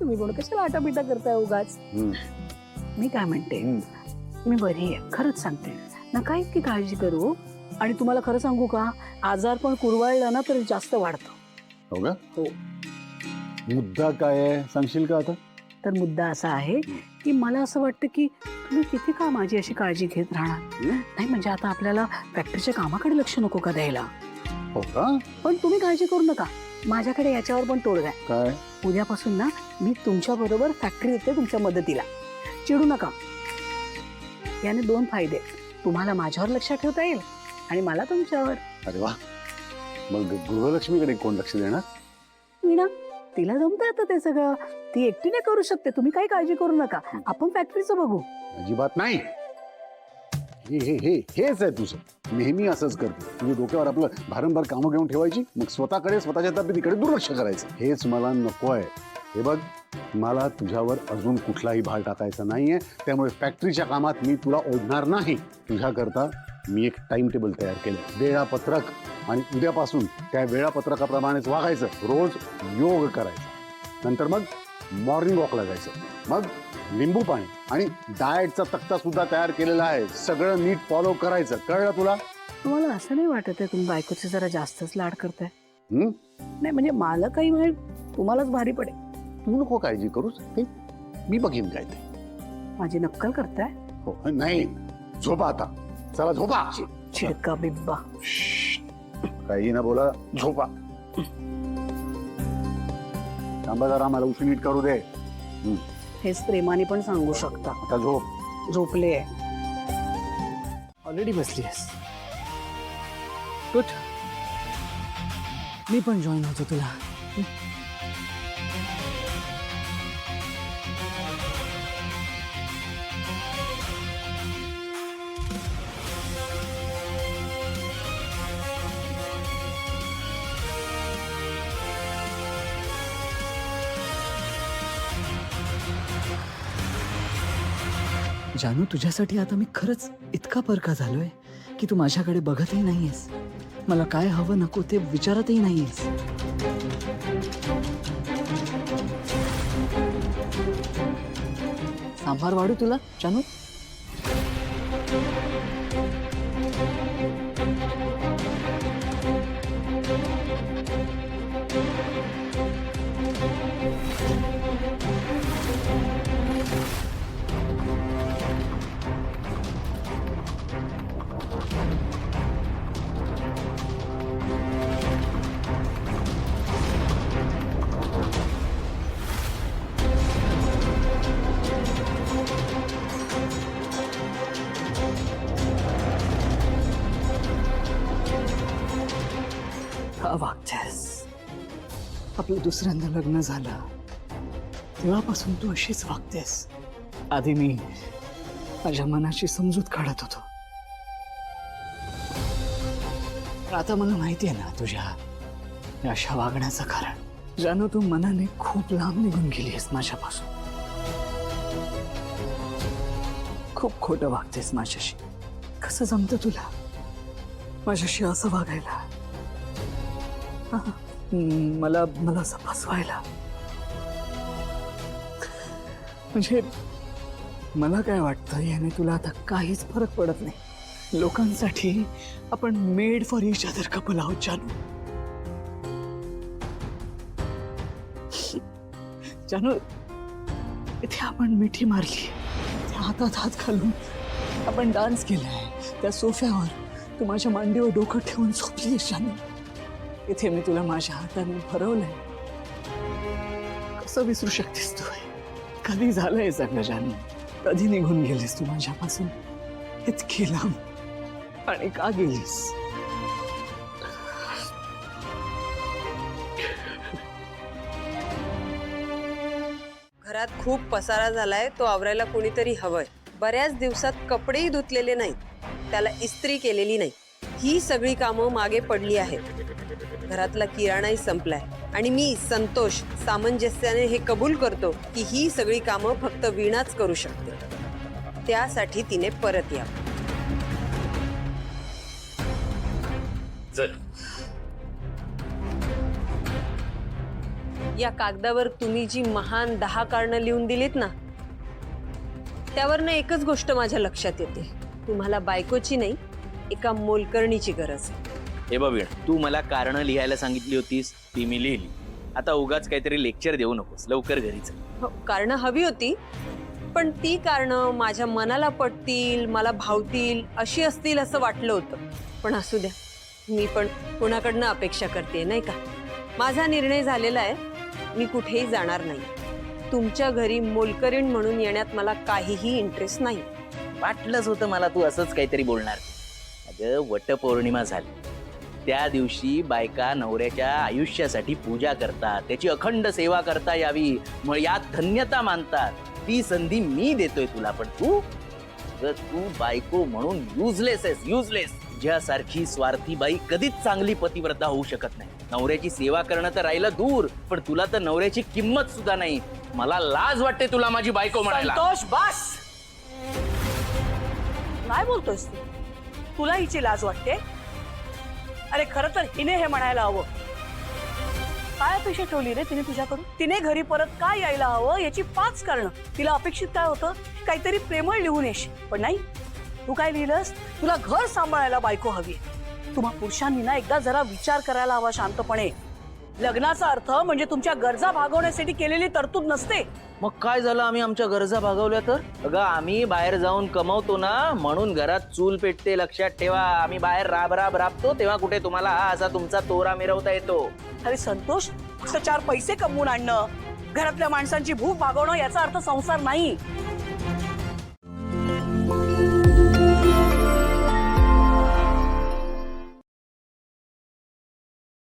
तुम्ही कोण कशाला आटापिटा करताय उगाच. मी काय म्हणते, मी बरी आहे खरंच सांगते, नका इतकी काळजी करू. आणि तुम्हाला खरं सांगू का, आजार पण कुरवाळला ना तर जास्त वाढतो. हो का? हो. मुद्दा काय आहे सांगशील का आता? तर मुद्दा असा आहे की मला असं वाटतं की तुम्ही किती का माझी अशी काळजी घेत राहणार. नाही म्हणजे आता आपल्याला फॅक्टरीच्या कामाकडे लक्ष नको का द्यायला. हो का? पण तुम्ही काळजी करू नका, माझ्याकडे याच्यावर पण तोडगा आहे. काय? उद्यापासून ना मी तुमच्या बरोबर फॅक्टरी येते तुमच्या मदतीला. चिडू नका. याने 2 फायदे, तुम्हाला माझ्यावर लक्ष ठेवता येईल आणि मला तुमच्यावर. अरे वा, मग गृहलक्ष्मीकडे कोण लक्ष देणार? मीना, तिला जमतं आता ते सगळं, ती एकटीने करू शकते. तुम्ही काही काळजी करू नका, आपण फॅक्टरीचं बघू. अजिबात नाही. हेच आहे तुझं, नेहमी असंच करते. तुझ्या डोक्यावर आपलं भारंभार कामं घेऊन ठेवायची, मग स्वतःकडे स्वतःच्या तब्येतीकडे दुर्लक्ष करायचं. हेच मला नको आहे. हे बघ, मला तुझ्यावर अजून कुठलाही भार टाकायचा नाहीये, त्यामुळे फॅक्टरीच्या कामात मी तुला ओढणार नाही. तुझ्याकरता मी एक टाइम टेबल तयार केलं, वेळापत्रक, आणि उद्यापासून त्या वेळापत्रकाप्रमाणेच वागायचं. रोज योग करायचा, नंतर मग मॉर्निंग वॉकला जायचं, मग लिंबू पाणी आणि डाएटचा तक्ता सुद्धा तयार केलेला आहे. सगळं नीट फॉलो करायचं. कळलं तुला? तुम्हाला असं नाही वाटत आहे तुम्ही बायकोचे जरा जास्तच लाड करताय? हम्म? नाही म्हणजे मला काही मिळेल, तुम्हालाच भारी पडेल. तू नको काळजी करूस, ते मी बघीन काय ते. माझी नक्कल करताय? हो नाही, झोपा आता. चला झोपा. चिडका बिब्बा. काही ना बोला, झोपा. थांबा जरा, मला उशी नीट करू दे. हेच प्रेमाने पण सांगू शकता. आता झोप. झोपले. ऑलरेडी बसली आहेस. गुड, मी पण जॉईन होतो तुला. जानू, तुझ्यासाठी आता मी खरंच इतका परका झालोय की तू माझ्याकडे बघतही नाहीयेस, मला काय हवं नको ते विचारतही नाहीयेस. सांभार वाढू तुला जानू? का वागतेस? आपलं दुसऱ्यांदा लग्न झालं तेव्हापासून तू अशीच वागतेस. आधी मी माझ्या मनाची समजूत काढत होतो, पण आता मला माहिती आहे ना तुझ्या अशा वागण्याचं कारण. जानू, तू मनाने खूप लांब निघून गेलीस माझ्यापासून. खूप खोटं वागतेस माझ्याशी. कसं जमतं तुला माझ्याशी असं वागायला? मला मला असं फसवायला? म्हणजे मला काय वाटतं, याने तुला आता काहीच फरक पडत नाही. लोकांसाठी आपण made for each other couple आहोत जानू. जानू, इथे आपण मिठी मारली, त्या हातात हात घालून आपण डान्स केलाय, त्या सोफ्यावर तू माझ्या मांडीवर डोकं ठेवून झोपलीस जानू. इथे मी तुला माझ्या हाताने भरवलंय. कसं विसरू शकतेस तू? कधी झालंय सगळं जानू? कधी निघून गेलीस तू माझ्यापासून इतकी लांब? आणि का गेलीस? घरात खूप पसारा झालाय, तो आवरायला कोणीतरी हवंय. बऱ्याच दिवसात कपडेही धुतलेले नाहीत, त्याला इस्त्री केलेली नाही. ही सगळी कामं मागे पडली आहेत. घरातला किराणाही संपलाय आणि मी संतोष सामंजस्याने हे कबूल करतो की ही सगळी कामं फक्त वीणाच करू शकते. त्यासाठी तिने परत यावं. या कागदावर तुम्ही जी महान 10 कारणं लिहून दिलीत ना, त्यावरनं एकच गोष्ट माझ्या लक्षात येते, तुम्हाला बायकोची नाही, एका मोलकरणीची गरज आहे. हे बघ वीण, तू मला कारणं लिहायला सांगितली होतीस, ती मी लिहिली. आता उगाच काहीतरी लेक्चर देऊ नकोस, लवकर घरी चल. हो, कारणं हवी होती, पण ती कारणं माझ्या मनाला पटतील, मला भावतील अशी असतील असं वाटलं होतं. पण असू द्या, मी पण कोणाकडनं अपेक्षा करते नाही का. माझा निर्णय झालेला आहे, मी कुठेही जाणार नाही. तुमच्या घरी मोलकरीण म्हणून येण्यात मला काहीही इंटरेस्ट नाही. वाटलंच होतं मला तू असंच काहीतरी बोलणार. अगं वटपौर्णिमा झाली, त्या दिवशी बायका नवऱ्याच्या आयुष्यासाठी पूजा करतात, त्याची अखंड सेवा करता यावी, मग यात धन्यता मानतात. ती संधी मी देतोय तुला, पण तू बायको म्हणून युजलेस आहेस, युजलेस. तुझ्यासारखी स्वार्थी बाई कधीच चांगली पतिव्रता होऊ शकत नाही. नवऱ्याची सेवा करणं तर राहिलं दूर, पण तुला तर नवऱ्याची किंमत सुद्धा नाही. मला लाज वाटते तुला माझी बायको म्हणायला. संतोष बस. काय बोलतोस तू? तुला हिची लाज वाटते? अरे खरं तर हिने हे म्हणायला हवं. काय अपेक्षा ठेवली रे तिने तुझ्याकडून? तिने घरी परत काय यायला हवं याची 5 कारणं. तिला अपेक्षित काय होतं? काहीतरी प्रेमळ लिहून येशील, पण नाही. तू काय लिहिलंस? तुला घर सांभाळायला बायको हवी. तुम्हा पुरुषांनी ना एकदा जरा विचार करायला हवा शांतपणे. लग्नाचा अर्थ म्हणजे तुमच्या गरजा भागवण्यासाठी केलेली तरतूद नसते. मग काय झालं आम्ही आमच्या गरजा भागवल्या तर? अगं आम्ही बाहेर जाऊन कमवतो ना, म्हणून घरात चूल पेटते, लक्षात ठेवा. आम्ही बाहेर राबतो तेव्हा कुठे तुम्हाला हा असा तुमचा तोरा मिरवता येतो. अरे संतोष, फक्त 4 पैसे कमवून आणणं, घरातल्या माणसांची भूक भागवणं याचा अर्थ संसार नाही.